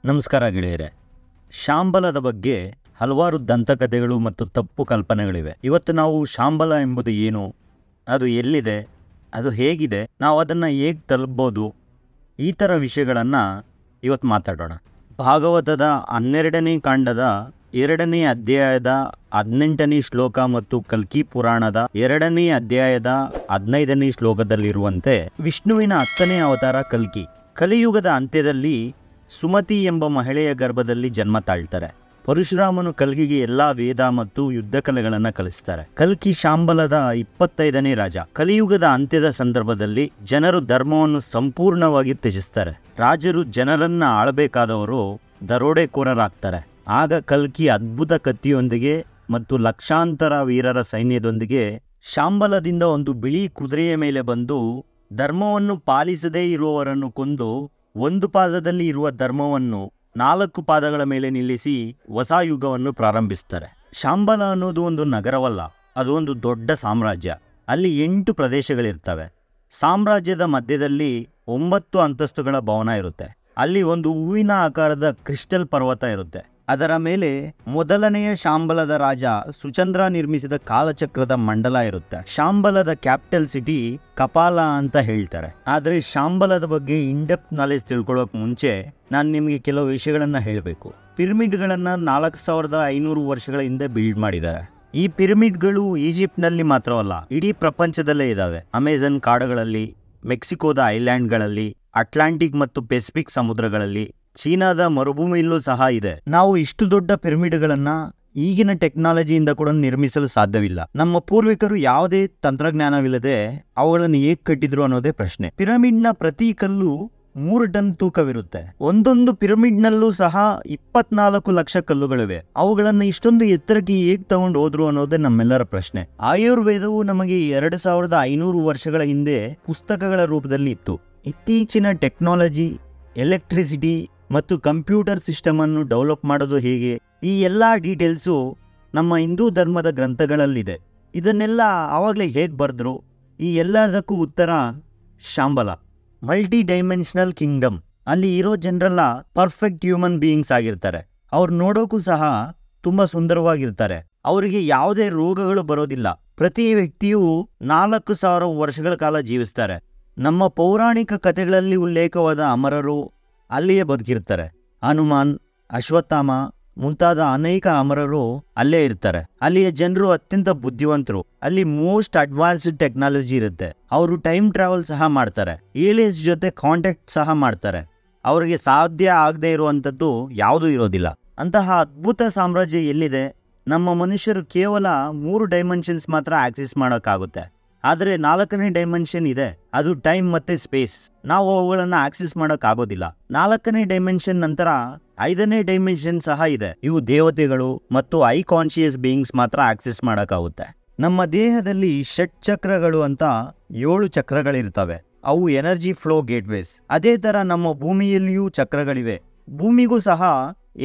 ನಮಸ್ಕಾರ ಗೆಳೆಯರೆ. ಶಾಂಬಲದ ಬಗ್ಗೆ ಹಲವಾರು ದಂತಕಥೆಗಳು ಮತ್ತು ತಪ್ಪು ಕಲ್ಪನೆಗಳಿವೆ. ಇವತ್ತು ನಾವು ಶಾಂಬಲ ಎಂಬುದು ಏನು, ಅದು ಎಲ್ಲಿದೆ, ಅದು ಹೇಗಿದೆ, ನಾವು ಅದನ್ನು ಹೇಗೆ ತಲುಪ್ಬೋದು, ಈ ಥರ ವಿಷಯಗಳನ್ನು ಇವತ್ತು ಮಾತಾಡೋಣ. ಭಾಗವತದ 12ನೇ ಕಾಂಡದ 2ನೇ ಅಧ್ಯಾಯದ 18ನೇ ಶ್ಲೋಕ ಮತ್ತು ಕಲ್ಕಿ ಪುರಾಣದ 2ನೇ ಅಧ್ಯಾಯದ 15ನೇ ಶ್ಲೋಕದಲ್ಲಿರುವಂತೆ ವಿಷ್ಣುವಿನ 10ನೇ ಅವತಾರ ಕಲ್ಕಿ. ಕಲಿಯುಗದ ಅಂತ್ಯದಲ್ಲಿ ಸುಮತಿ ಎಂಬ ಮಹಿಳೆಯ ಗರ್ಭದಲ್ಲಿ ಜನ್ಮ ತಾಳ್ತಾರೆ. ಪರಶುರಾಮನು ಕಲ್ಕಿಗೆ ಎಲ್ಲಾ ವೇದ ಮತ್ತು ಯುದ್ಧ ಕಲೆಗಳನ್ನು ಕಲಿಸ್ತಾರೆ. ಕಲ್ಕಿ ಶಾಂಬಲದ 25ನೇ ರಾಜ. ಕಲಿಯುಗದ ಅಂತ್ಯದ ಸಂದರ್ಭದಲ್ಲಿ ಜನರು ಧರ್ಮವನ್ನು ಸಂಪೂರ್ಣವಾಗಿ ತ್ಯಜಿಸ್ತಾರೆ. ರಾಜರು ಜನರನ್ನ ಆಳಬೇಕಾದವರು ದರೋಡೆಕೋರರಾಗ್ತಾರೆ. ಆಗ ಕಲ್ಕಿ ಅದ್ಭುತ ಕತ್ತಿಯೊಂದಿಗೆ ಮತ್ತು ಲಕ್ಷಾಂತರ ವೀರರ ಸೈನ್ಯದೊಂದಿಗೆ ಶಾಂಬಲದಿಂದ ಒಂದು ಬಿಳಿ ಕುದುರೆಯ ಮೇಲೆ ಬಂದು ಧರ್ಮವನ್ನು ಪಾಲಿಸದೇ ಇರುವವರನ್ನು ಕೊಂದು ಒಂದು ಪಾದದಲ್ಲಿ ಇರುವ ಧರ್ಮವನ್ನು 4 ಪಾದಗಳ ಮೇಲೆ ನಿಲ್ಲಿಸಿ ಹೊಸ ಯುಗವನ್ನು ಪ್ರಾರಂಭಿಸ್ತಾರೆ. ಶಾಂಬಲ ಅನ್ನೋದು ಒಂದು ನಗರವಲ್ಲ, ಅದು ಒಂದು ದೊಡ್ಡ ಸಾಮ್ರಾಜ್ಯ. ಅಲ್ಲಿ 8 ಪ್ರದೇಶಗಳಿರ್ತವೆ. ಸಾಮ್ರಾಜ್ಯದ ಮಧ್ಯದಲ್ಲಿ 9 ಅಂತಸ್ತುಗಳ ಭವನ ಇರುತ್ತೆ. ಅಲ್ಲಿ ಒಂದು ಹೂವಿನ ಆಕಾರದ ಕ್ರಿಸ್ಟಲ್ ಪರ್ವತ ಇರುತ್ತೆ. ಅದರ ಮೇಲೆ ಮೊದಲನೆಯ ಶಾಂಬಲದ ರಾಜ ಸುಚಂದ್ರ ನಿರ್ಮಿಸಿದ ಕಾಲಚಕ್ರದ ಮಂಡಲ ಇರುತ್ತೆ. ಶಾಂಬಲದ ಕ್ಯಾಪಿಟಲ್ ಸಿಟಿ ಕಪಾಲ ಅಂತ ಹೇಳ್ತಾರೆ. ಆದರೆ ಶಾಂಬಲದ ಬಗ್ಗೆ ಇನ್ಡೆಪ್ತ್ ನಾಲೆಜ್ ತಿಳ್ಕೊಳ್ಳೋಕೆ ಮುಂಚೆ ನಾನು ನಿಮಗೆ ಕೆಲವು ವಿಷಯಗಳನ್ನು ಹೇಳಬೇಕು. ಪಿರಮಿಡ್ಗಳನ್ನು 4500 ವರ್ಷಗಳ ಹಿಂದೆ ಬಿಲ್ಡ್ ಮಾಡಿದ್ದಾರೆ. ಈ ಪಿರಮಿಡ್ಗಳು ಈಜಿಪ್ಟ್ನಲ್ಲಿ ಮಾತ್ರವಲ್ಲ, ಇಡೀ ಪ್ರಪಂಚದಲ್ಲೇ ಇದ್ದಾವೆ. ಅಮೆಜಾನ್ ಕಾಡುಗಳಲ್ಲಿ, ಮೆಕ್ಸಿಕೋದ ಐಲ್ಯಾಂಡ್ಗಳಲ್ಲಿ, ಅಟ್ಲಾಂಟಿಕ್ ಮತ್ತು ಪೆಸಿಫಿಕ್ ಸಮುದ್ರಗಳಲ್ಲಿ, ಚೀನಾದ ಮರುಭೂಮಿಯಲ್ಲೂ ಸಹ ಇದೆ. ನಾವು ಇಷ್ಟು ದೊಡ್ಡ ಪಿರಮಿಡ್ಗಳನ್ನ ಈಗಿನ ಟೆಕ್ನಾಲಜಿಯಿಂದ ಕೂಡ ನಿರ್ಮಿಸಲು ಸಾಧ್ಯವಿಲ್ಲ. ನಮ್ಮ ಪೂರ್ವಿಕರು ಯಾವುದೇ ತಂತ್ರಜ್ಞಾನವಿಲ್ಲದೆ ಅವುಗಳನ್ನು ಹೇಗೆ ಕಟ್ಟಿದ್ರು ಅನ್ನೋದೇ ಪ್ರಶ್ನೆ. ಪಿರಮಿಡ್ನ ಪ್ರತಿ ಕಲ್ಲು 3 ಟನ್ ತೂಕವಿರುತ್ತೆ. ಒಂದೊಂದು ಪಿರಮಿಡ್ನಲ್ಲೂ ಸಹ 24 ಲಕ್ಷ ಕಲ್ಲುಗಳಿವೆ. ಅವುಗಳನ್ನು ಇಷ್ಟೊಂದು ಎತ್ತರಕ್ಕೆ ಹೇಗೆ ತಗೊಂಡು ಹೋದ್ರು ಅನ್ನೋದೇ ನಮ್ಮೆಲ್ಲರ ಪ್ರಶ್ನೆ. ಆಯುರ್ವೇದವು ನಮಗೆ 2500 ವರ್ಷಗಳ ಹಿಂದೆ ಪುಸ್ತಕಗಳ ರೂಪದಲ್ಲಿ ಇತ್ತು. ಇತ್ತೀಚಿನ ಟೆಕ್ನಾಲಜಿ, ಎಲೆಕ್ಟ್ರಿಸಿಟಿ ಮತ್ತು ಕಂಪ್ಯೂಟರ್ ಸಿಸ್ಟಮ್ ಅನ್ನು ಡೆವಲಪ್ ಮಾಡೋದು ಹೇಗೆ, ಈ ಎಲ್ಲ ಡೀಟೇಲ್ಸು ನಮ್ಮ ಹಿಂದೂ ಧರ್ಮದ ಗ್ರಂಥಗಳಲ್ಲಿದೆ. ಇದನ್ನೆಲ್ಲ ಆವಾಗಲೇ ಹೇಗೆ ಬರೆದ್ರು? ಈ ಎಲ್ಲದಕ್ಕೂ ಉತ್ತರ ಶಾಂಬಲ, ಮಲ್ಟಿ ಡೈಮೆನ್ಷನಲ್ ಕಿಂಗ್ಡಮ್. ಅಲ್ಲಿ ಇರೋ ಜನರೆಲ್ಲ ಪರ್ಫೆಕ್ಟ್ ಹ್ಯೂಮನ್ ಬೀಯಿಂಗ್ಸ್ ಆಗಿರ್ತಾರೆ. ಅವ್ರು ನೋಡೋಕ್ಕೂ ಸಹ ತುಂಬ ಸುಂದರವಾಗಿರ್ತಾರೆ. ಅವರಿಗೆ ಯಾವುದೇ ರೋಗಗಳು ಬರೋದಿಲ್ಲ. ಪ್ರತಿ ವ್ಯಕ್ತಿಯು 4000 ವರ್ಷಗಳ ಕಾಲ ಜೀವಿಸ್ತಾರೆ. ನಮ್ಮ ಪೌರಾಣಿಕ ಕಥೆಗಳಲ್ಲಿ ಉಲ್ಲೇಖವಾದ ಅಮರರು ಅಲ್ಲಿಯೇ ಬದುಕಿರ್ತಾರೆ. ಹನುಮಾನ್, ಅಶ್ವತ್ಥಾಮ ಮುಂತಾದ ಅನೇಕ ಅಮರರು ಅಲ್ಲೇ ಇರ್ತಾರೆ. ಅಲ್ಲಿಯ ಜನರು ಅತ್ಯಂತ ಬುದ್ಧಿವಂತರು. ಅಲ್ಲಿ ಮೋಸ್ಟ್ ಅಡ್ವಾನ್ಸ್ಡ್ ಟೆಕ್ನಾಲಜಿ ಇರುತ್ತೆ. ಅವರು ಟೈಮ್ ಟ್ರಾವೆಲ್ ಸಹ ಮಾಡ್ತಾರೆ. ಏಲಿಯನ್ಸ್ ಜೊತೆ ಕಾಂಟ್ಯಾಕ್ಟ್ ಸಹ ಮಾಡ್ತಾರೆ. ಅವರಿಗೆ ಸಾಧ್ಯ ಆಗದೆ ಇರುವಂಥದ್ದು ಯಾವುದೂ ಇರೋದಿಲ್ಲ. ಅಂತಹ ಅದ್ಭುತ ಸಾಮ್ರಾಜ್ಯ ಎಲ್ಲಿದೆ? ನಮ್ಮ ಮನುಷ್ಯರು ಕೇವಲ 3 ಡೈಮೆನ್ಷನ್ಸ್ ಮಾತ್ರ ಆಕ್ಸೆಸ್ ಮಾಡೋಕ್ಕಾಗುತ್ತೆ. ಆದರೆ 4ನೇ ಡೈಮೆನ್ಷನ್ ಇದೆ, ಅದು ಟೈಮ್ ಮತ್ತೆ ಸ್ಪೇಸ್. ನಾವು ಅವುಗಳನ್ನು ಆಕ್ಸೆಸ್ ಮಾಡೋಕ್ಕಾಗೋದಿಲ್ಲ. 4ನೇ ಡೈಮೆನ್ಷನ್ ನಂತರ 5ನೇ ಡೈಮೆನ್ಷನ್ ಸಹ ಇದೆ. ಇವು ದೇವತೆಗಳು ಮತ್ತು ಐ ಕಾನ್ಶಿಯಸ್ ಬೀಯಿಂಗ್ಸ್ ಮಾತ್ರ ಆಕ್ಸೆಸ್ ಮಾಡೋಕ್ಕಾಗುತ್ತೆ. ನಮ್ಮ ದೇಹದಲ್ಲಿ ಷಟ್ಚಕ್ರಗಳು ಅಂತ 7 ಚಕ್ರಗಳಿರ್ತವೆ. ಅವು ಎನರ್ಜಿ ಫ್ಲೋ ಗೇಟ್ವೇಸ್. ಅದೇ ಥರ ನಮ್ಮ ಭೂಮಿಯಲ್ಲಿಯೂ ಚಕ್ರಗಳಿವೆ. ಭೂಮಿಗೂ ಸಹ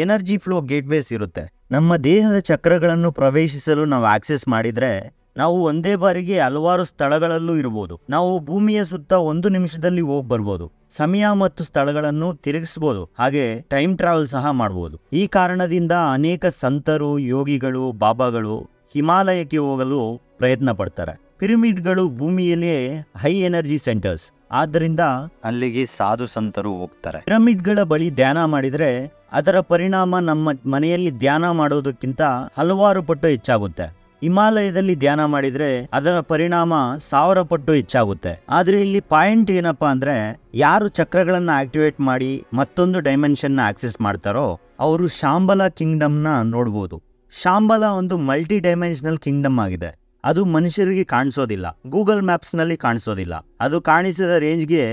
ಎನರ್ಜಿ ಫ್ಲೋ ಗೇಟ್ವೇಸ್ ಇರುತ್ತೆ. ನಮ್ಮ ದೇಹದ ಚಕ್ರಗಳನ್ನು ಪ್ರವೇಶಿಸಲು ನಾವು ಆಕ್ಸೆಸ್ ಮಾಡಿದರೆ ನಾವು ಒಂದೇ ಬಾರಿಗೆ ಹಲವಾರು ಸ್ಥಳಗಳಲ್ಲೂ ಇರಬಹುದು. ನಾವು ಭೂಮಿಯ ಸುತ್ತ 1 ನಿಮಿಷದಲ್ಲಿ ಹೋಗಿ ಬರ್ಬೋದು. ಸಮಯ ಮತ್ತು ಸ್ಥಳಗಳನ್ನು ತಿರುಗಿಸ್ಬೋದು. ಹಾಗೆ ಟೈಮ್ ಟ್ರಾವೆಲ್ ಸಹ ಮಾಡ್ಬೋದು. ಈ ಕಾರಣದಿಂದ ಅನೇಕ ಸಂತರು, ಯೋಗಿಗಳು, ಬಾಬಾಗಳು ಹಿಮಾಲಯಕ್ಕೆ ಹೋಗಲು ಪ್ರಯತ್ನ ಪಡ್ತಾರೆ. ಪಿರಮಿಡ್ಗಳು ಭೂಮಿಯಲ್ಲಿಯೇ ಹೈ ಎನರ್ಜಿ ಸೆಂಟರ್ಸ್, ಆದ್ದರಿಂದ ಅಲ್ಲಿಗೆ ಸಾಧು ಸಂತರು ಹೋಗ್ತಾರೆ. ಪಿರಮಿಡ್ಗಳ ಬಳಿ ಧ್ಯಾನ ಮಾಡಿದರೆ ಅದರ ಪರಿಣಾಮ ನಮ್ಮ ಮನೆಯಲ್ಲಿ ಧ್ಯಾನ ಮಾಡೋದಕ್ಕಿಂತ ಹಲವಾರು ಪಟ್ಟು ಹೆಚ್ಚಾಗುತ್ತೆ. ಹಿಮಾಲಯದಲ್ಲಿ ಧ್ಯಾನ ಮಾಡಿದರೆ ಅದರ ಪರಿಣಾಮ 1000 ಪಟ್ಟು ಹೆಚ್ಚಾಗುತ್ತೆ. ಆದರೆ ಇಲ್ಲಿ ಪಾಯಿಂಟ್ ಏನಪ್ಪಾ ಅಂದ್ರೆ, ಯಾರು ಚಕ್ರಗಳನ್ನು ಆಕ್ಟಿವೇಟ್ ಮಾಡಿ ಮತ್ತೊಂದು ಡೈಮೆನ್ಷನ್ನ ಆಕ್ಸೆಸ್ ಮಾಡ್ತಾರೋ ಅವರು ಶಾಂಬಲ ಕಿಂಗ್ಡಮ್ನ ನೋಡ್ಬೋದು. ಶಾಂಬಲ ಒಂದು ಮಲ್ಟಿ ಡೈಮೆನ್ಷನಲ್ ಕಿಂಗ್ಡಮ್ ಆಗಿದೆ. ಅದು ಮನುಷ್ಯರಿಗೆ ಕಾಣಿಸೋದಿಲ್ಲ, ಗೂಗಲ್ ಮ್ಯಾಪ್ಸ್ನಲ್ಲಿ ಕಾಣಿಸೋದಿಲ್ಲ. ಅದು ಕಾಣಿಸಿದ ರೇಂಜ್ಗೆ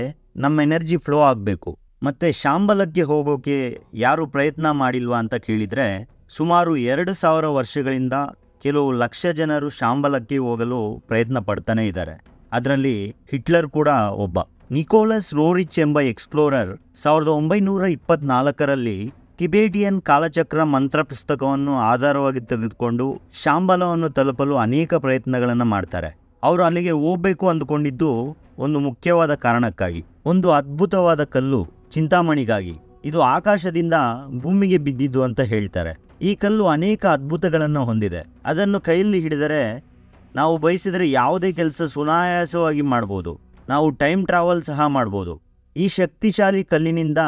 ನಮ್ಮ ಎನರ್ಜಿ ಫ್ಲೋ ಆಗಬೇಕು. ಮತ್ತೆ ಶಾಂಬಲಕ್ಕೆ ಹೋಗೋಕೆ ಯಾರು ಪ್ರಯತ್ನ ಮಾಡಿಲ್ವಾ ಅಂತ ಕೇಳಿದರೆ, ಸುಮಾರು 2000 ವರ್ಷಗಳಿಂದ ಕೆಲವು ಲಕ್ಷ ಜನರು ಶಾಂಬಲಕ್ಕೆ ಹೋಗಲು ಪ್ರಯತ್ನ ಪಡ್ತಾನೆ ಇದ್ದಾರೆ. ಅದರಲ್ಲಿ ಹಿಟ್ಲರ್ ಕೂಡ ಒಬ್ಬ. ನಿಕೋಲಸ್ ರೋರಿಚ್ ಎಂಬ ಎಕ್ಸ್ಪ್ಲೋರರ್ 1924ರಲ್ಲಿ ಟಿಬೇಟಿಯನ್ ಕಾಲಚಕ್ರ ಮಂತ್ರ ಪುಸ್ತಕವನ್ನು ಆಧಾರವಾಗಿ ತೆಗೆದುಕೊಂಡು ಶಾಂಬಲವನ್ನು ತಲುಪಲು ಅನೇಕ ಪ್ರಯತ್ನಗಳನ್ನು ಮಾಡ್ತಾರೆ. ಅವರು ಅಲ್ಲಿಗೆ ಹೋಗಬೇಕು ಅಂದುಕೊಂಡಿದ್ದು ಒಂದು ಮುಖ್ಯವಾದ ಕಾರಣಕ್ಕಾಗಿ, ಒಂದು ಅದ್ಭುತವಾದ ಕಲ್ಲು ಚಿಂತಾಮಣಿಗಾಗಿ. ಇದು ಆಕಾಶದಿಂದ ಭೂಮಿಗೆ ಬಿದ್ದಿದ್ದು ಅಂತ ಹೇಳ್ತಾರೆ. ಈ ಕಲ್ಲು ಅನೇಕ ಅದ್ಭುತಗಳನ್ನು ಹೊಂದಿದೆ. ಅದನ್ನು ಕೈಯಲ್ಲಿ ಹಿಡಿದರೆ ನಾವು ಬಯಸಿದರೆ ಯಾವುದೇ ಕೆಲಸ ಸುನಾಯಾಸವಾಗಿ ಮಾಡ್ಬೋದು. ನಾವು ಟೈಮ್ ಟ್ರಾವೆಲ್ ಸಹ ಮಾಡ್ಬೋದು. ಈ ಶಕ್ತಿಶಾಲಿ ಕಲ್ಲಿನಿಂದ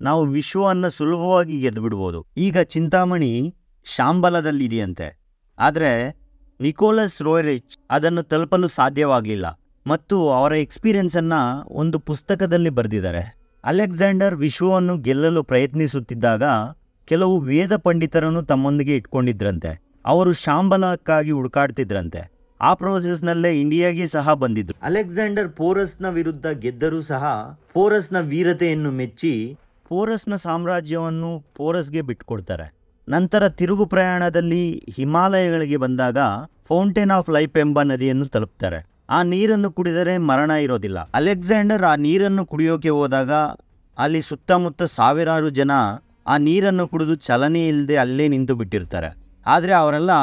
ನಾವು ವಿಶ್ವವನ್ನು ಸುಲಭವಾಗಿ ಗೆದ್ದುಬಿಡ್ಬೋದು. ಈಗ ಚಿಂತಾಮಣಿ ಶಾಂಬಲದಲ್ಲಿದೆಯಂತೆ. ಆದರೆ ನಿಕೋಲಸ್ ರೋಯರಿಚ್ ಅದನ್ನು ತಲುಪಲು ಸಾಧ್ಯವಾಗಲಿಲ್ಲ ಮತ್ತು ಅವರ ಎಕ್ಸ್ಪೀರಿಯನ್ಸನ್ನು ಒಂದು ಪುಸ್ತಕದಲ್ಲಿ ಬರೆದಿದ್ದಾರೆ. ಅಲೆಕ್ಸಾಂಡರ್ ವಿಶ್ವವನ್ನು ಗೆಲ್ಲಲು ಪ್ರಯತ್ನಿಸುತ್ತಿದ್ದಾಗ ಕೆಲವು ವೇದ ಪಂಡಿತರನ್ನು ತಮ್ಮೊಂದಿಗೆ ಇಟ್ಕೊಂಡಿದ್ರಂತೆ. ಅವರು ಶಾಂಬಲಕ್ಕಾಗಿ ಹುಡುಕಾಡ್ತಿದ್ರಂತೆ. ಆ ಪ್ರೋಸೆಸ್ನಲ್ಲೇ ಇಂಡಿಯಾಗೆ ಸಹ ಬಂದಿದ್ರು. ಅಲೆಕ್ಸಾಂಡರ್ ಪೋರಸ್ನ ವಿರುದ್ಧ ಗೆದ್ದರೂ ಸಹ ಪೋರಸ್ನ ವೀರತೆಯನ್ನು ಮೆಚ್ಚಿ ಪೋರಸ್ನ ಸಾಮ್ರಾಜ್ಯವನ್ನು ಪೋರಸ್ಗೆ ಬಿಟ್ಕೊಡ್ತಾರೆ. ನಂತರ ತಿರುಗು ಪ್ರಯಾಣದಲ್ಲಿ ಹಿಮಾಲಯಗಳಿಗೆ ಬಂದಾಗ ಫೌಂಟೇನ್ ಆಫ್ ಲೈಫ್ ಎಂಬ ನದಿಯನ್ನು ತಲುಪ್ತಾರೆ. ಆ ನೀರನ್ನು ಕುಡಿದರೆ ಮರಣ ಇರೋದಿಲ್ಲ. ಅಲೆಕ್ಸಾಂಡರ್ ಆ ನೀರನ್ನು ಕುಡಿಯೋಕೆ ಹೋದಾಗ ಅಲ್ಲಿ ಸುತ್ತಮುತ್ತ ಸಾವಿರಾರು ಜನ ಆ ನೀರನ್ನು ಕುಡಿದು ಚಲನೆ ಇಲ್ಲದೆ ಅಲ್ಲೇ ನಿಂತು ಬಿಟ್ಟಿರ್ತಾರೆ. ಆದರೆ ಅವರೆಲ್ಲ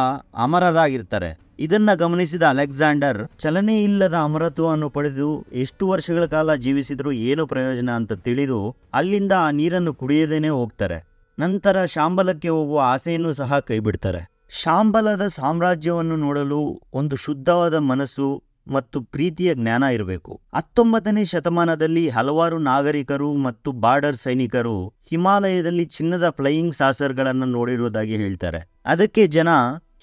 ಅಮರರಾಗಿರ್ತಾರೆ. ಇದನ್ನು ಗಮನಿಸಿದ ಅಲೆಕ್ಸಾಂಡರ್ ಚಲನೆ ಇಲ್ಲದ ಅಮರತ್ವವನ್ನು ಪಡೆದು ಎಷ್ಟು ವರ್ಷಗಳ ಕಾಲ ಜೀವಿಸಿದರೂ ಏನು ಪ್ರಯೋಜನ ಅಂತ ತಿಳಿದು ಅಲ್ಲಿಂದ ಆ ನೀರನ್ನು ಕುಡಿಯದೇನೆ ಹೋಗ್ತಾರೆ. ನಂತರ ಶಾಂಬಲಕ್ಕೆ ಹೋಗುವ ಆಸೆಯನ್ನು ಸಹ ಕೈಬಿಡ್ತಾರೆ. ಶಾಂಬಲದ ಸಾಮ್ರಾಜ್ಯವನ್ನು ನೋಡಲು ಒಂದು ಶುದ್ಧವಾದ ಮನಸ್ಸು ಮತ್ತು ಪ್ರೀತಿಯ ಜ್ಞಾನ ಇರಬೇಕು. 19ನೇ ಶತಮಾನದಲ್ಲಿ ಹಲವಾರು ನಾಗರಿಕರು ಮತ್ತು ಬಾರ್ಡರ್ ಸೈನಿಕರು ಹಿಮಾಲಯದಲ್ಲಿ ಚಿನ್ನದ ಫ್ಲೈಯಿಂಗ್ ಸಾಸರ್ಗಳನ್ನು ನೋಡಿರುವುದಾಗಿ ಹೇಳ್ತಾರೆ. ಅದಕ್ಕೆ ಜನ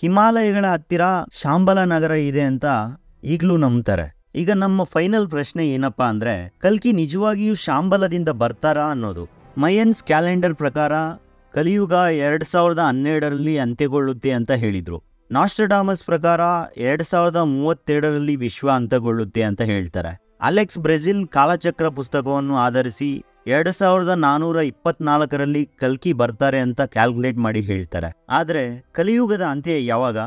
ಹಿಮಾಲಯಗಳ ಹತ್ತಿರ ಶಾಂಬಲ ನಗರ ಇದೆ ಅಂತ ಈಗಲೂ ನಂಬ್ತಾರೆ. ಈಗ ನಮ್ಮ ಫೈನಲ್ ಪ್ರಶ್ನೆ ಏನಪ್ಪಾ ಅಂದ್ರೆ, ಕಲ್ಕಿ ನಿಜವಾಗಿಯೂ ಶಾಂಬಲದಿಂದ ಬರ್ತಾರಾ ಅನ್ನೋದು. ಮಯನ್ಸ್ ಕ್ಯಾಲೆಂಡರ್ ಪ್ರಕಾರ ಕಲಿಯುಗ 2012ರಲ್ಲಿ ಅಂತ್ಯಗೊಳ್ಳುತ್ತೆ ಅಂತ ಹೇಳಿದ್ರು. ನಾಸ್ಟ್ರಡಾಮಸ್ ಪ್ರಕಾರ 2032ರಲ್ಲಿ ವಿಶ್ವ ಅಂತ್ಯಗೊಳ್ಳುತ್ತೆ ಅಂತ ಹೇಳ್ತಾರೆ. ಅಲೆಕ್ಸ್ ಬ್ರೆಜಿಲ್ ಕಾಲಚಕ್ರ ಪುಸ್ತಕವನ್ನು ಆಧರಿಸಿ 2424ರಲ್ಲಿ ಕಲ್ಕಿ ಬರ್ತಾರೆ ಅಂತ ಕ್ಯಾಲ್ಕುಲೇಟ್ ಮಾಡಿ ಹೇಳ್ತಾರೆ. ಆದರೆ ಕಲಿಯುಗದ ಅಂತ್ಯ ಯಾವಾಗ?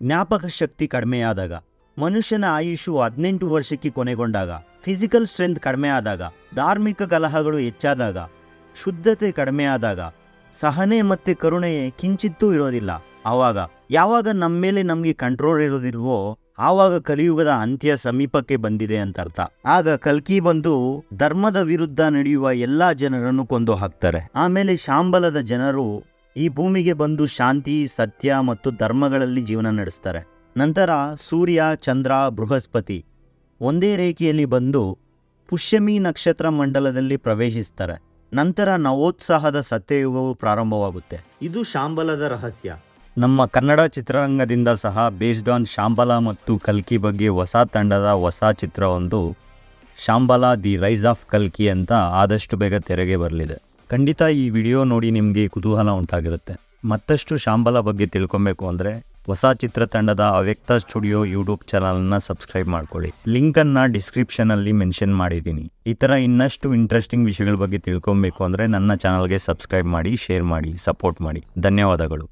ಜ್ಞಾಪಕ ಶಕ್ತಿ ಕಡಿಮೆಯಾದಾಗ, ಮನುಷ್ಯನ ಆಯುಷು 18 ವರ್ಷಕ್ಕೆ ಕೊನೆಗೊಂಡಾಗ, ಫಿಸಿಕಲ್ ಸ್ಟ್ರೆಂತ್ ಕಡಿಮೆ ಆದಾಗ, ಧಾರ್ಮಿಕ ಕಲಹಗಳು ಹೆಚ್ಚಾದಾಗ, ಶುದ್ಧತೆ ಕಡಿಮೆಯಾದಾಗ, ಸಹನೆ ಮತ್ತು ಕರುಣೆ ಕಿಂಚಿತ್ತೂ ಇರೋದಿಲ್ಲ. ಯಾವಾಗ ನಮ್ಮ ಮೇಲೆ ನಮಗೆ ಕಂಟ್ರೋಲ್ ಇರೋದಿಲ್ವೋ ಆವಾಗ ಕಲಿಯುಗದ ಅಂತ್ಯ ಸಮೀಪಕ್ಕೆ ಬಂದಿದೆ ಅಂತ ಅರ್ಥ. ಆಗ ಕಲ್ಕಿ ಬಂದು ಧರ್ಮದ ವಿರುದ್ಧ ನಡೆಯುವ ಎಲ್ಲಾ ಜನರನ್ನು ಕೊಂದು ಹಾಕ್ತಾರೆ. ಆಮೇಲೆ ಶಾಂಬಲದ ಜನರು ಈ ಭೂಮಿಗೆ ಬಂದು ಶಾಂತಿ, ಸತ್ಯ ಮತ್ತು ಧರ್ಮಗಳಲ್ಲಿ ಜೀವನ ನಡೆಸ್ತಾರೆ. ನಂತರ ಸೂರ್ಯ, ಚಂದ್ರ, ಬೃಹಸ್ಪತಿ ಒಂದೇ ರೇಖೆಯಲ್ಲಿ ಬಂದು ಪುಷ್ಯಮಿ ನಕ್ಷತ್ರ ಮಂಡಲದಲ್ಲಿ ಪ್ರವೇಶಿಸ್ತಾರೆ. ನಂತರ ನವೋತ್ಸಾಹದ ಸತ್ಯಯುಗವು ಪ್ರಾರಂಭವಾಗುತ್ತೆ. ಇದು ಶಾಂಬಲದ ರಹಸ್ಯ. ನಮ್ಮ ಕನ್ನಡ ಚಿತ್ರರಂಗದಿಂದ ಸಹ ಬೇಸ್ಡ್ ಆನ್ ಶಾಂಬಲ ಮತ್ತು ಕಲ್ಕಿ ಬಗ್ಗೆ ಹೊಸ ತಂಡದ ಹೊಸ ಚಿತ್ರವೊಂದು ಶಾಂಬಲ ದಿ ರೈಸ್ ಆಫ್ ಕಲ್ಕಿ ಅಂತ ಆದಷ್ಟು ಬೇಗ ತೆರೆಗೆ ಬರಲಿದೆ. ಖಂಡಿತ ಈ ವಿಡಿಯೋ ನೋಡಿ ನಿಮಗೆ ಕುತೂಹಲ ಉಂಟಾಗಿರುತ್ತೆ. ಮತ್ತಷ್ಟು ಶಾಂಬಲ ಬಗ್ಗೆ ತಿಳ್ಕೊಬೇಕು ಅಂದರೆ ಹೊಸ ಚಿತ್ರತಂಡದ ಅವ್ಯಕ್ತ ಸ್ಟುಡಿಯೋ ಯೂಟ್ಯೂಬ್ ಚಾನಲ್ನ ಸಬ್ಸ್ಕ್ರೈಬ್ ಮಾಡ್ಕೊಳ್ಳಿ. ಲಿಂಕನ್ನು ಡಿಸ್ಕ್ರಿಪ್ಷನಲ್ಲಿ ಮೆನ್ಷನ್ ಮಾಡಿದ್ದೀನಿ. ಈ ಥರ ಇನ್ನಷ್ಟು ಇಂಟ್ರೆಸ್ಟಿಂಗ್ ವಿಷಯಗಳ ಬಗ್ಗೆ ತಿಳ್ಕೊಬೇಕು ಅಂದರೆ ನನ್ನ ಚಾನಲ್ಗೆ ಸಬ್ಸ್ಕ್ರೈಬ್ ಮಾಡಿ, ಶೇರ್ ಮಾಡಿ, ಸಪೋರ್ಟ್ ಮಾಡಿ. ಧನ್ಯವಾದಗಳು.